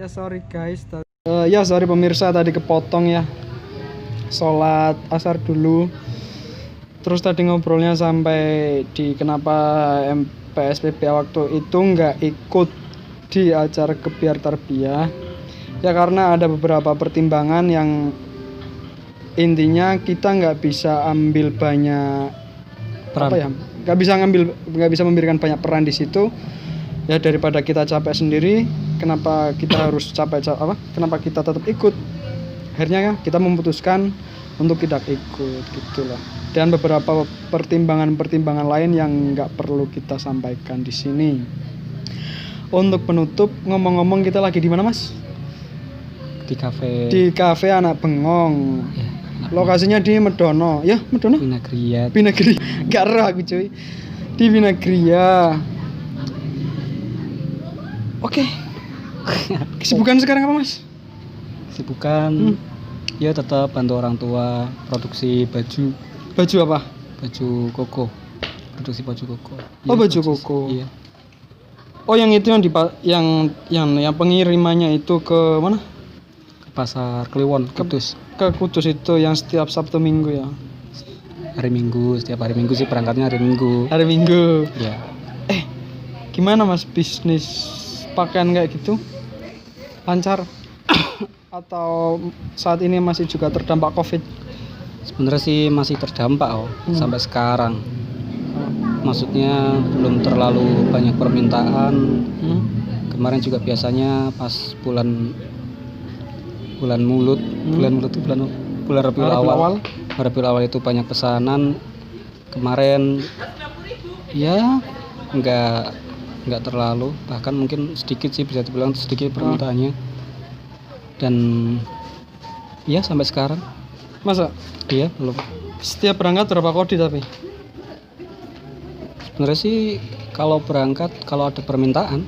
Ya sorry guys, ya sorry pemirsa tadi kepotong ya. Sholat asar dulu. Terus tadi ngobrolnya sampai di kenapa PSBB waktu itu nggak ikut di acara Gebyar Tarbiyah. Ya karena ada beberapa pertimbangan yang intinya kita nggak bisa ambil banyak peran. nggak bisa memberikan banyak peran di situ. Ya daripada kita capek sendiri, kenapa kita harus kenapa kita tetap ikut? Akhirnya kita memutuskan untuk tidak ikut gitulah. Dan beberapa pertimbangan lain yang nggak perlu kita sampaikan di sini. Untuk penutup, ngomong-ngomong kita lagi di mana Mas? Di kafe. Di kafe Anak Bengong. Ya, Lokasinya di Medono. Ya, Medono? Binagria. Gak roh aku cuy. Di Binagria. Oke. Kesibukan sekarang apa Mas? Kesibukan ya tetap bantu orang tua produksi baju. Baju apa? Baju koko. Produksi baju koko. Oh, Ya, baju koko. Iya. Oh, yang itu yang pengirimannya itu ke mana? Ke pasar Kliwon, Kudus. Ke Kudus itu yang setiap Sabtu Minggu ya. Setiap hari Minggu sih berangkatnya hari Minggu. Hari Minggu. Ya. Gimana Mas bisnis pakaian kayak gitu? Lancar? Atau saat ini masih juga terdampak Covid? Sebenarnya sih masih terdampak sampai sekarang. Maksudnya belum terlalu banyak permintaan. Kemarin juga biasanya pas bulan Mulut itu bulan Rabiul Awal itu banyak pesanan. Kemarin ya nggak terlalu, bahkan mungkin sedikit sih, bisa dibilang sedikit permintaannya. Dan ya sampai sekarang. Masa? Iya, belum. Setiap berangkat berapa kodi tapi? Sebenarnya sih kalau berangkat kalau ada permintaan.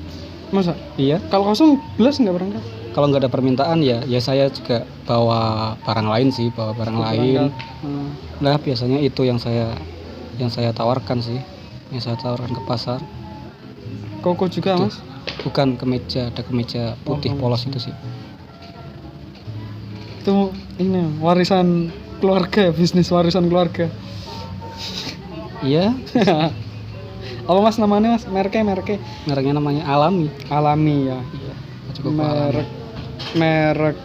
Masa? Iya. Kalau kosong belas nggak berangkat? Kalau nggak ada permintaan ya saya juga bawa barang lain. Nah biasanya itu yang saya tawarkan sih, yang saya tawarkan ke pasar. Koko juga Itu. Mas? Bukan kemeja, ada kemeja putih polos itu sih. Itu ini warisan keluarga, bisnis warisan keluarga. Iya. Apa Mas namanya Mas? Mereknya? Mereknya namanya Alami. Alami ya. Iya. Baju koko Alami. Merek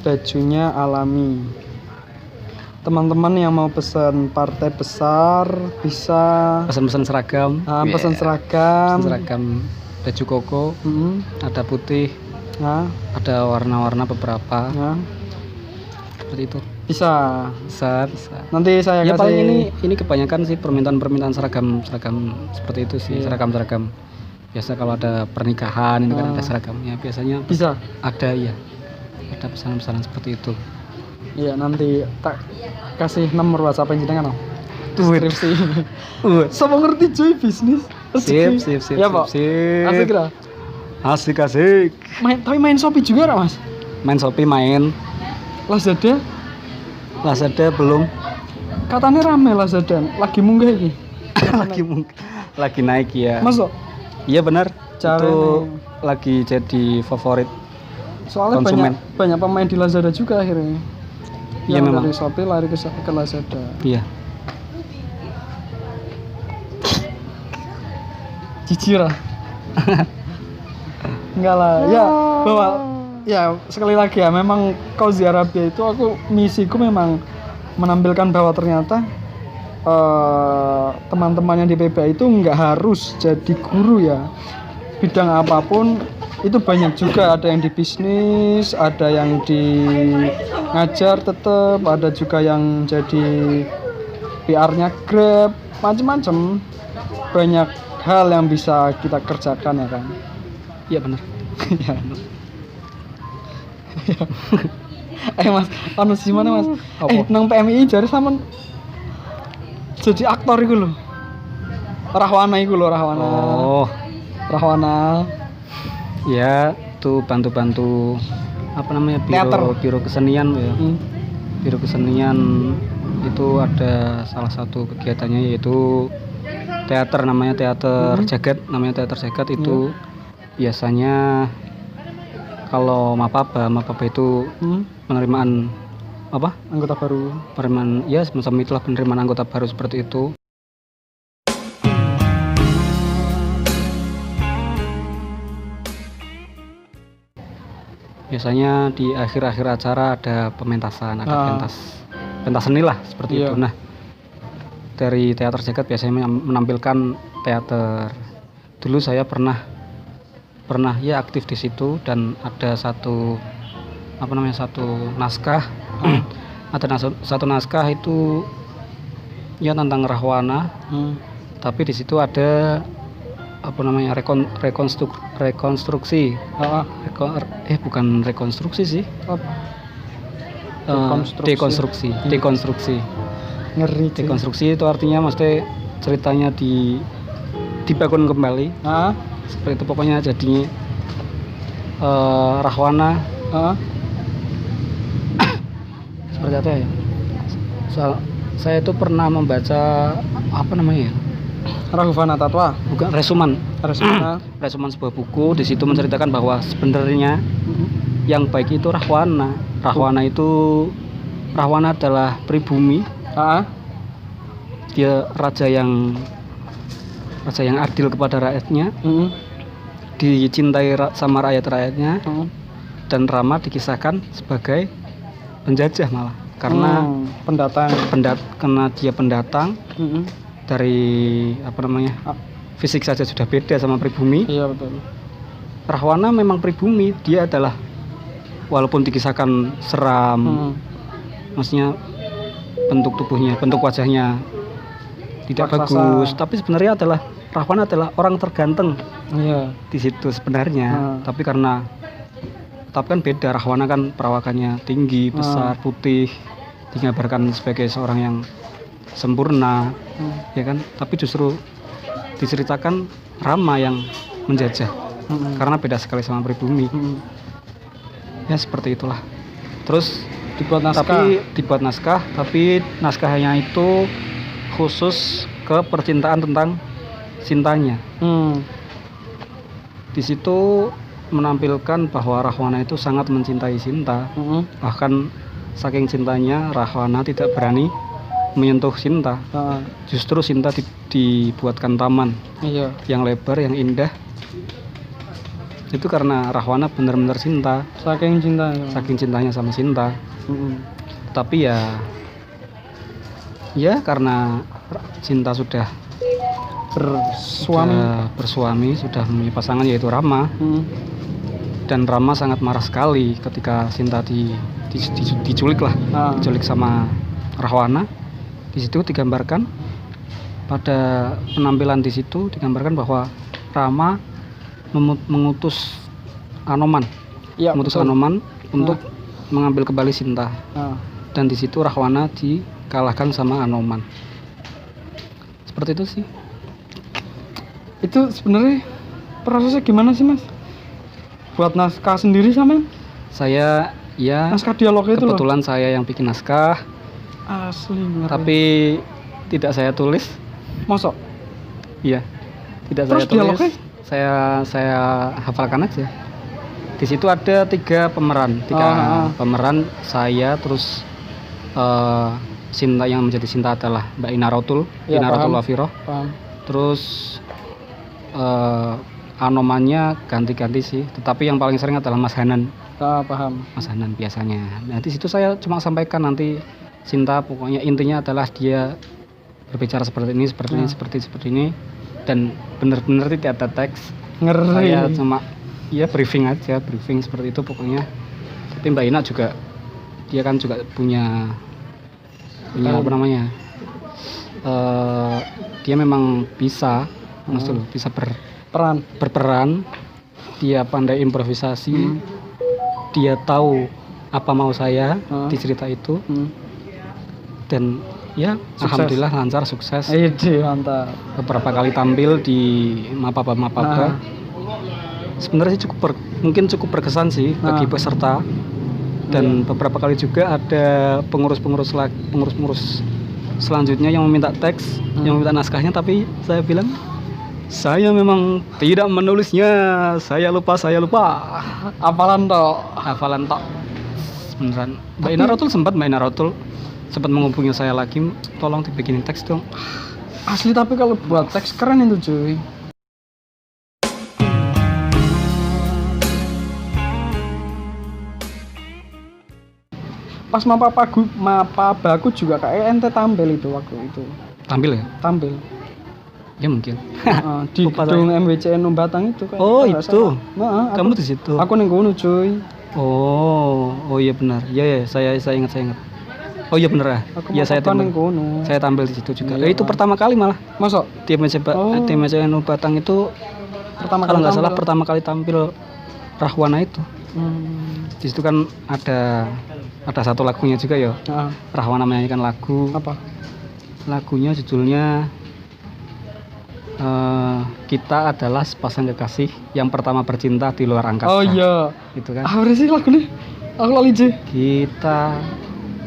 bajunya Alami. Teman-teman yang mau pesan partai besar bisa Pesan seragam. Pesan seragam. Seragam baju koko. Ada putih. Ada warna-warna beberapa. Seperti itu. Bisa. Nanti saya ya kasih. Paling ini kebanyakan sih permintaan seragam seperti itu sih. Iya. Seragam biasa kalau ada pernikahan itu kan ada seragamnya, biasanya bisa ada pesanan seperti itu. Iya, nanti tak kasih nomor WhatsApp jenengan deskripsi. Sama ngerti cuy bisnis. Sip. Ya Pak. Asik lah. Asik. Main Shopee juga Mas? Main Shopee, main Lazada belum. Katanya rame Lazada, lagi munggah iki. lagi naik ya. Masuk? Iya benar. Caranya. Itu lagi jadi favorit. Soalnya konsumen. banyak pemain di Lazada juga akhirnya. Iya memang. Dari Shopee lari ke Lazada. Iya. Jijik lah. Enggak lah. Ya sekali lagi ya, memang Kauzi Arabia itu misiku memang menampilkan bahwa ternyata teman-teman yang di PBA itu nggak harus jadi guru ya. Bidang apapun itu banyak juga, ada yang di bisnis, ada yang di ngajar tetap, ada juga yang jadi PR-nya Grab, macam-macam. Banyak hal yang bisa kita kerjakan ya kan. Iya benar. Ya. Mas, sih mana Mas? Nang PMI jare sampean jadi aktor iku lho. Rahwana. Oh. Rahwana. Ya, tuh bantu apa namanya? Biro kesenian ya. Biro kesenian itu ada salah satu kegiatannya yaitu teater, namanya teater jagat, itu biasanya kalau Mapaba itu penerimaan apa? Anggota baru. Penerimaan ya semacam itulah, penerimaan anggota baru seperti itu. Biasanya di akhir-akhir acara ada pementasan, ada pentas seni lah seperti itu. Nah, dari teater jagat biasanya menampilkan teater. Dulu saya pernah ya aktif di situ, dan ada satu naskah. Ada satu naskah itu ya tentang Rahwana. Tapi di situ ada rekonstruksi. Bukan rekonstruksi sih. Dekonstruksi. Ngeri. Dekonstruksi itu artinya mesti ceritanya dibangun kembali. Seperti itu pokoknya jadinya Rahwana. Seperti apa ya? Saya itu pernah membaca Raghuvana Tatwa. Bukan, resuman sebuah buku. Di situ menceritakan bahwa sebenarnya yang baik itu Rahwana. Rahwana adalah pribumi. Dia raja yang adil kepada rakyatnya. Dicintai sama rakyat-rakyatnya. Dan Rama dikisahkan sebagai penjajah malah, karena karena dia pendatang. Dari fisik saja sudah beda sama pribumi. Iya, betul. Rahwana memang pribumi, dia adalah walaupun dikisahkan seram, maksudnya bentuk tubuhnya, bentuk wajahnya tidak bagus, tapi sebenarnya Rahwana adalah orang terganteng. Iya. Di situ sebenarnya. Tapi kan beda, Rahwana kan perawakannya tinggi, besar, putih, digambarkan sebagai seorang yang sempurna, ya kan? Tapi justru diceritakan Rama yang menjajah, karena beda sekali sama pribumi. Ya seperti itulah. Terus dibuat naskah, tapi naskahnya itu khusus ke percintaan tentang cintanya. Di situ menampilkan bahwa Rahwana itu sangat mencintai Sinta. Bahkan saking cintanya Rahwana tidak berani menyentuh Sinta. Justru Sinta dibuatkan taman yang lebar, yang indah. Itu karena Rahwana benar-benar cinta. Saking cintanya sama Sinta. Tapi ya karena Sinta sudah bersuami, sudah mempunyai pasangan yaitu Rama. Dan Rama sangat marah sekali ketika Sinta diculik sama Rahwana. Di situ digambarkan, pada penampilan di situ digambarkan bahwa Rama mengutus Anoman, untuk mengambil kembali Sinta. Dan di situ Rahwana dikalahkan sama Anoman. Seperti itu sih. Itu sebenarnya prosesnya gimana sih, Mas? Buat naskah sendiri sama? Saya naskah dialog itu kebetulan saya yang bikin naskah. Asli. Tapi tidak saya tulis. Mosok? Iya, tidak terus saya tulis. Dialognya? Saya hafalkan aja. Di situ ada tiga pemeran, pemeran saya, terus Sinta, yang menjadi Sinta adalah Mbak Ina Rotul Wafiroh. Terus Anomannya ganti-ganti sih, tetapi yang paling sering adalah Mas Hanan. Mas Hanan biasanya. Nah di situ saya cuma sampaikan nanti Sinta, pokoknya intinya adalah dia berbicara seperti ini, seperti ini, dan benar-benar tidak ada teks. Saya cuma briefing seperti itu pokoknya. Tapi Mbak Ina juga, dia kan juga punya dia memang bisa berperan. Dia pandai improvisasi. Dia tahu apa mau saya di cerita itu. Dan sukses. Alhamdulillah lancar, sukses. Mantap. Beberapa kali tampil di Mapaba. Sebenarnya sih mungkin cukup berkesan sih bagi peserta. Dan beberapa kali juga ada pengurus selanjutnya yang meminta teks, yang meminta naskahnya, tapi saya bilang Saya memang tidak menulisnya. Saya lupa. Apalan toh. Hafalan tok. Beneran. Mbak Ina Rotul sempat menghubungi saya lagi, tolong dibikinin teks dong. Asli, tapi kalau buat teks keren itu cuy. Pas mapa baku juga kayak ente tampil itu waktu itu. Tampil ya? Tampil. Ya mungkin. Di gedung MWCN Batang itu kayak. Oh itu. Kamu di situ. Aku neng kono cuy. Oh iya benar. Ya saya ingat. Oh iya benar ya. Iya saya tampil. Saya tampil di situ juga. Itu pertama kali malah. Masuk. Tim MWCN Batang itu kalau nggak salah pertama kali tampil Rahwana itu. Di situ kan ada satu lagunya juga ya. Rahwana menyanyikan lagu. Apa? Lagunya judulnya Kita Adalah Sepasang Kekasih yang Pertama Bercinta di Luar Angkasa. Oh iya. Itu kan. Apa sih lagunya? Aku lali je. Kita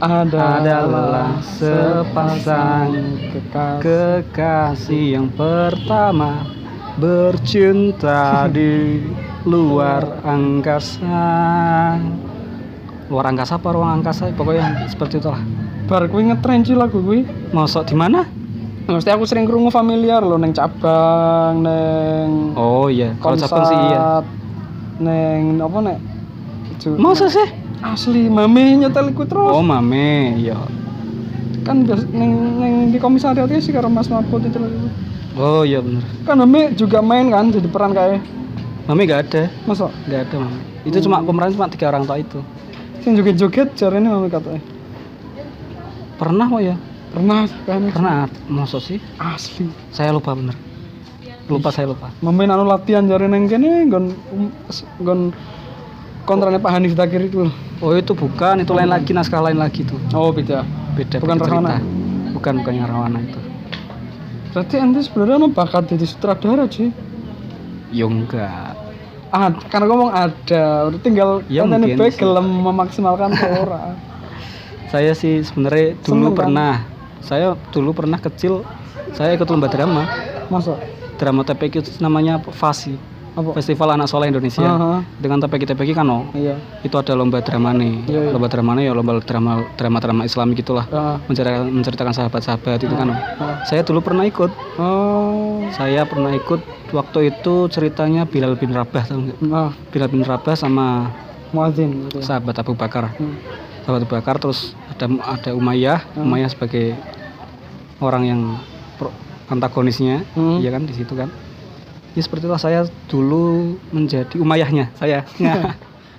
adalah sepasang kekasih yang pertama bercinta di luar angkasa. Luar angkasa apa ruang angkasa? Pokoknya seperti itulah. Bar kuwi ngetren sih lagu kuwi. Mosok di mana? Mesti aku sering krungu familiar loh neng cabang, neng. Oh iya, kalau cabang sih iya. Neng apa nek? Masa sih? Asli, mame nyetel iku terus. Oh, mame, iya. Kan neng di komisariat sih karo Mas Maput itu. Oh iya benar. Kan mame juga main kan jadi peran kayak. Mame gak ada. Masa? Gak ada mame. Itu cuma pemeran cuma 3 orang tok itu. Sing joget-joget jarene mame katanya. Pernah kok ya? Pernah kan? Pernah, masa sih? Asli. Saya lupa bener. Saya lupa. Mame anu latihan jarene neng kene nggon kontranya Pak Hanif Takir itu. Oh itu bukan, itu lain lagi, naskah lain lagi tuh. Oh beda. Bukan Rahwana. Bukan yang Rahwana itu. Berarti ente sebenarnya bakat jadi sutradara sih? Ya enggak. Karena ngomong ada, udah tinggal ya, ente baik gelem memaksimalkan ora. Saya sih sebenarnya saya dulu pernah kecil, saya ikut lomba drama. Masa? Drama TPQ itu namanya FASI. Apa? Festival Anak Soleh Indonesia. Dengan TPQ kan iya. Itu ada lomba drama nih. Iya. Lomba drama nih ya lomba drama Islami gitulah. Menceritakan sahabat-sahabat itu kan. Saya dulu pernah ikut. Saya pernah ikut waktu itu ceritanya Bilal bin Rabah tahu enggak? Bilal bin Rabah sama muadzin gitu. Sahabat Abu Bakar. Sahabat Abu Bakar terus ada Umayyah, Umayyah sebagai orang yang antagonisnya, iya kan di situ kan. Ya seperti itulah saya dulu menjadi Umayyahnya saya.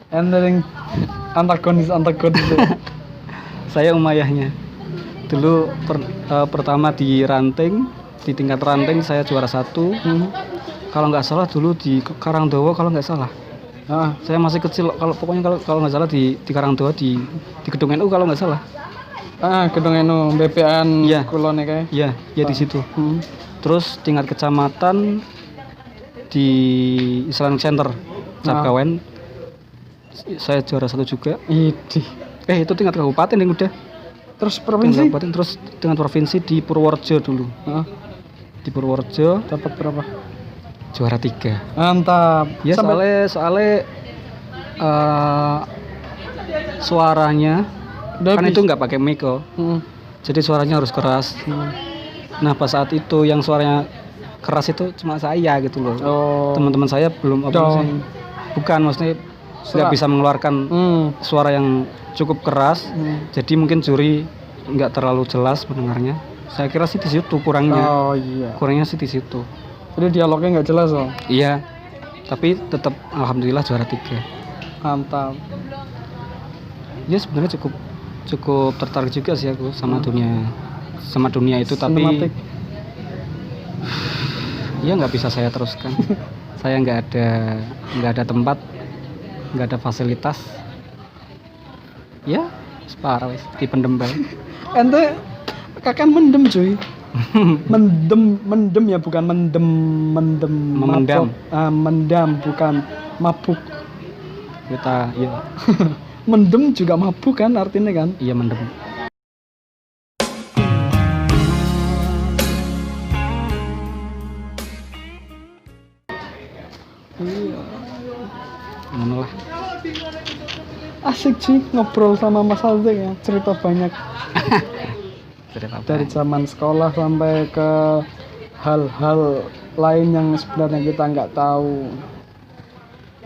Ending antagonis. Saya Umayyahnya. Dulu pertama di tingkat ranting saya juara 1. Kalau nggak salah dulu di Karangdowo kalau nggak salah. Saya masih kecil pokoknya kalau nggak salah di Karangdowo di gedung NU kalau nggak salah. Gedung NU BPN ya. Kulone kayak. Iya, ya di situ. Terus tingkat kecamatan di Islamic Center Cabkawen saya juara 1 juga. Itu tingkat kabupaten yang udah. Terus provinsi? Terus tingkat provinsi di Purworejo dulu. Di Purworejo dapat berapa? Juara 3. Mantap. Ya soalnya suaranya kan itu nggak pakai mic kok. Jadi suaranya harus keras. Nah pas saat itu yang suaranya keras itu cuma saya gitu loh. Teman-teman saya belum bukan maksudnya nggak bisa mengeluarkan suara yang cukup keras. Jadi mungkin juri nggak terlalu jelas mendengarnya. Saya kira sih di situ kurangnya. Kurangnya sih di situ. Jadi dialognya nggak jelas loh. Iya. Tapi tetap alhamdulillah juara 3. Mantap. Ya sebenarnya cukup tertarik juga sih aku sama dunia itu. Tapi ya nggak bisa saya teruskan. Saya nggak ada tempat, nggak ada fasilitas. Ya separah wes dipendem bae. Ente kakak mendem cuy. mendem ya bukan memendam. Mendam bukan mabuk. Kita ya. Mendem juga mabuk kan artinya kan? Iya mendem. Iya. Ngono lah. Asik sih ngobrol sama Mas Alde ya, cerita banyak Cerita apa? dari zaman sekolah sampai ke hal-hal lain yang sebenarnya kita nggak tahu.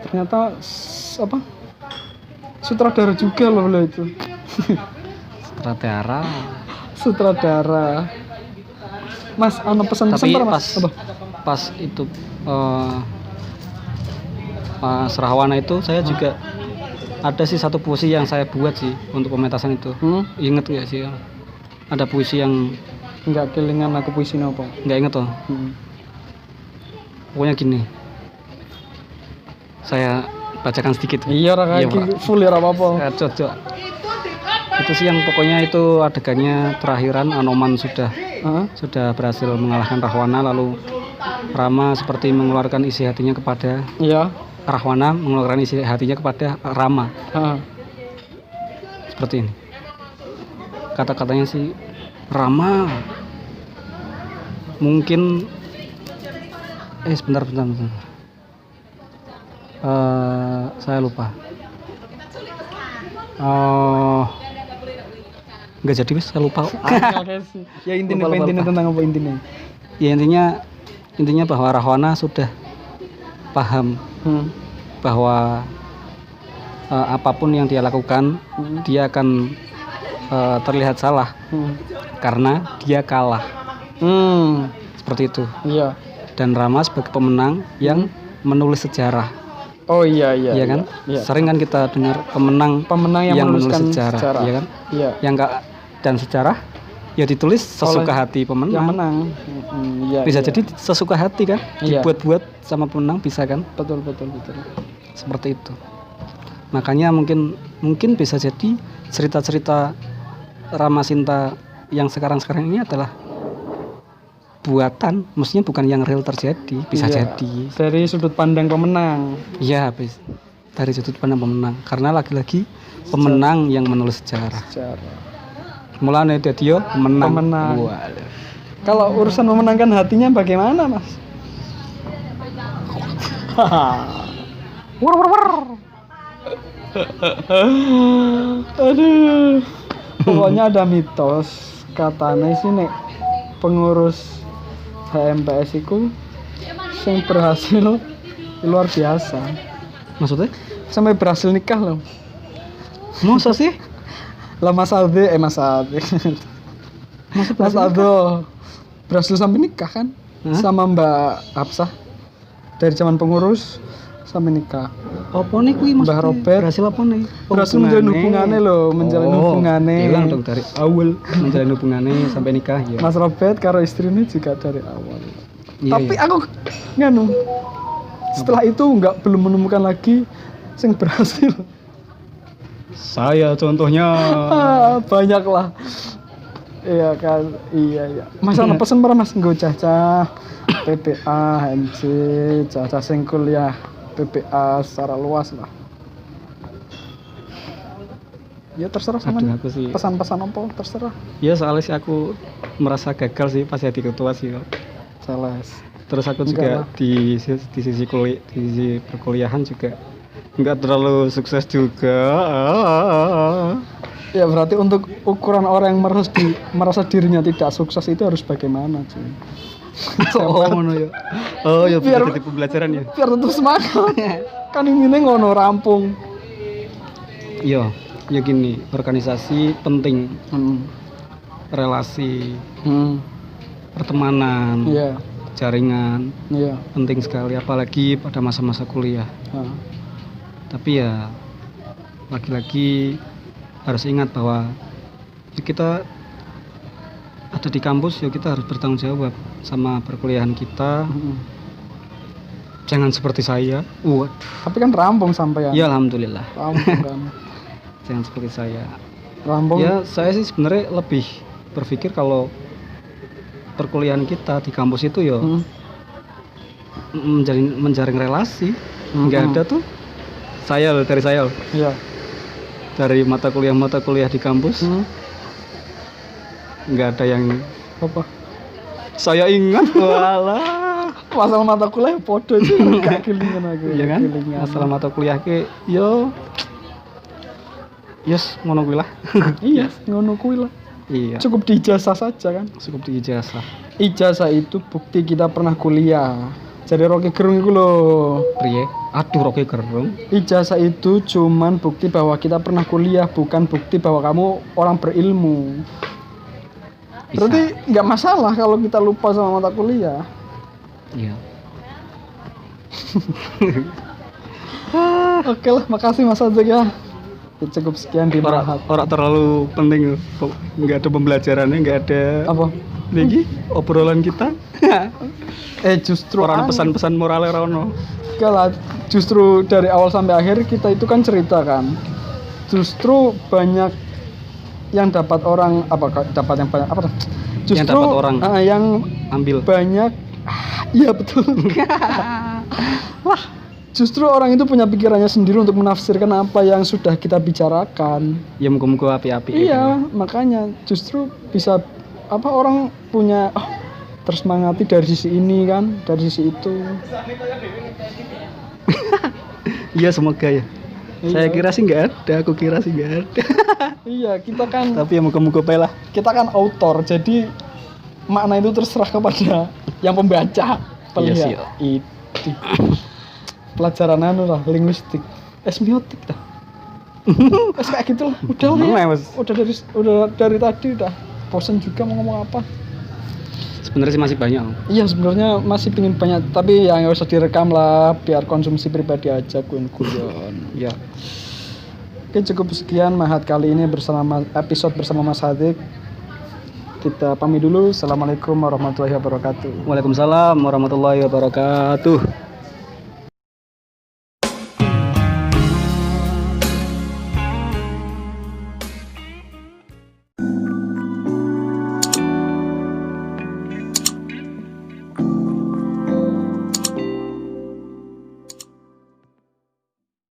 Ternyata apa? Sutradara juga loh itu. Sutradara. Sutradara. Mas, ana pesan-pesan Tapi apa, Mas? Apa? pas itu pas Rahwana itu saya juga ada sih satu puisi yang saya buat sih untuk pementasan itu. Ingat nggak sih? Ada puisi yang Nggak kelingan aku puisi apa? nggak inget tuh. Pokoknya gini. Saya bacakan sedikit. Iya, Iya, kayak Pak. full ya apa-apa. Cocok. Itu sih yang pokoknya itu adegannya terakhiran Anoman sudah berhasil mengalahkan Rahwana, lalu Rama seperti mengeluarkan isi hatinya kepada Iya. Rahwana mengeluarkan isi hatinya kepada Rama. Seperti ini. Kata-katanya sih, Rama mungkin sebentar. Saya lupa. Nggak jadi wis, saya lupa. Ya intinya Lupa. tentang apa intinya? Ya intinya bahwa Rahwana sudah paham bahwa apapun yang dia lakukan dia akan terlihat salah karena dia kalah. Seperti itu. Iya. Dan Rama sebagai pemenang yang menulis sejarah. Oh iya kan? Iya. Sering kan kita dengar pemenang yang menulis menuliskan sejarah, ya kan? Iya. Yang enggak, dan sejarah ya ditulis sesuka hati pemenang. Yang menang. Iya. Bisa iya. jadi sesuka hati kan? Iya. Dibuat-buat sama pemenang bisa kan? Betul. Seperti itu. Makanya mungkin bisa jadi cerita-cerita Rama Sinta yang sekarang ini adalah buatan, mestinya bukan yang real terjadi, bisa jadi dari sudut pandang pemenang. Iya, dari sudut pandang pemenang, karena lagi-lagi pemenang yang menulis sejarah. Mulane dadi yo pemenang. Kalau urusan memenangkan hatinya bagaimana, Mas? Aduh. Pokoknya ada mitos katanya sih nek pengurus HMPS itu yang berhasil luar biasa. Maksudnya? Sampai berhasil nikah loh. Masa sih? Lah Mas Aldo. Mas Aldo berhasil sampai nikah kan? Sama Mbak Hapsah. Dari zaman pengurus sampai nikah. Apa nih kuwi Mas? Mbah Robert berhasil apa nih? Berhasil menjalin hubungannya loh, Bilang dong dari awal menjalin hubungannya sampai nikah ya. Mas Robert karo istrinya juga dari awal. Iya, Tapi aku setelah itu belum menemukan lagi yang berhasil. Saya contohnya. Banyak lah. Iya kan, iya. Mas ana pesen para Mas nggo cacah PPA, HMC, cacah sing kuliah PPA secara luas lah. Ya terserah sama. Aku sih. Pesan-pesan apa terserah. Ya soalnya sih aku merasa gagal sih pas jadi ketua sih. Salah. Terus aku juga di sisi perkuliahan juga nggak terlalu sukses juga. Ya berarti untuk ukuran orang yang merasa dirinya tidak sukses itu harus bagaimana cuy? Ya biar jadi pembelajaran ya. Biar tetap semangat. Kan ini ngono rampung. Iya, ya gini, organisasi penting. Relasi, pertemanan, jaringan, penting sekali apalagi pada masa-masa kuliah. Tapi ya lagi-lagi harus ingat bahwa kita ada di kampus ya kita harus bertanggung jawab sama perkuliahan kita. Jangan seperti saya. Tapi kan rampung sampai ya. Alhamdulillah. Rampung kan. Jangan seperti saya. Rampung. Ya saya sih sebenarnya lebih berpikir kalau perkuliahan kita di kampus itu ya menjaring relasi. Nggak ada tuh. Dari saya. Iya. Dari mata kuliah di kampus nggak ada yang apa? Saya ingat walah Masalah mata kuliah podo sih gak kelingan aku. Iya kan? Kelingan. Masalah mata kuliah ke yo yes ngono kuwi lah. Iya, ngono kuwi lah. Iya. Cukup di ijazah saja kan. Cukup di ijazah. Ijazah itu bukti kita pernah kuliah. Jadi Rocky Gerung itu loh. Priye? Aduh Rocky Gerung. Ijazah itu cuman bukti bahwa kita pernah kuliah, bukan bukti bahwa kamu orang berilmu. Berarti nggak masalah kalau kita lupa sama mata kuliah. Iya. Oke lah, makasih Mas Azek ya. Cukup sekian di Mahat. Orang terlalu penting, nggak ada pembelajarannya, nggak ada Apa? lagi obrolan kita. Justru Orang pesan-pesan moralnya Rono. Enggak lah, justru dari awal sampai akhir kita itu kan cerita kan. Justru banyak yang dapat orang dapat yang banyak apa? Justru Yang dapat orang yang ambil banyak. Iya betul. Wah, justru orang itu punya pikirannya sendiri untuk menafsirkan apa yang sudah kita bicarakan. Ya muka-muka api-api. Iya, makanya justru bisa orang punya tersemangati dari sisi ini kan, dari sisi itu. Iya semoga ya. Iya. Saya kira sih nggak ada, aku kira sih nggak ada. Iya, kita kan Tapi ya muka-muka bae lah. kita kan autor, jadi makna itu terserah kepada yang pembaca, Iya pelihat. Itu pelajaran lah, linguistik, semiotik dah. Kayak gitu lah. Udah dari tadi udah bosan juga mau ngomong apa. Sebenarnya sih masih banyak. Iya sebenarnya masih pingin banyak, tapi ya nggak usah direkam lah, biar konsumsi pribadi aja guyon. Ya. Oke, cukup sekian Mahat kali ini episode bersama Mas Hadik. Kita pamit dulu. Assalamualaikum warahmatullahi wabarakatuh. Waalaikumsalam warahmatullahi wabarakatuh.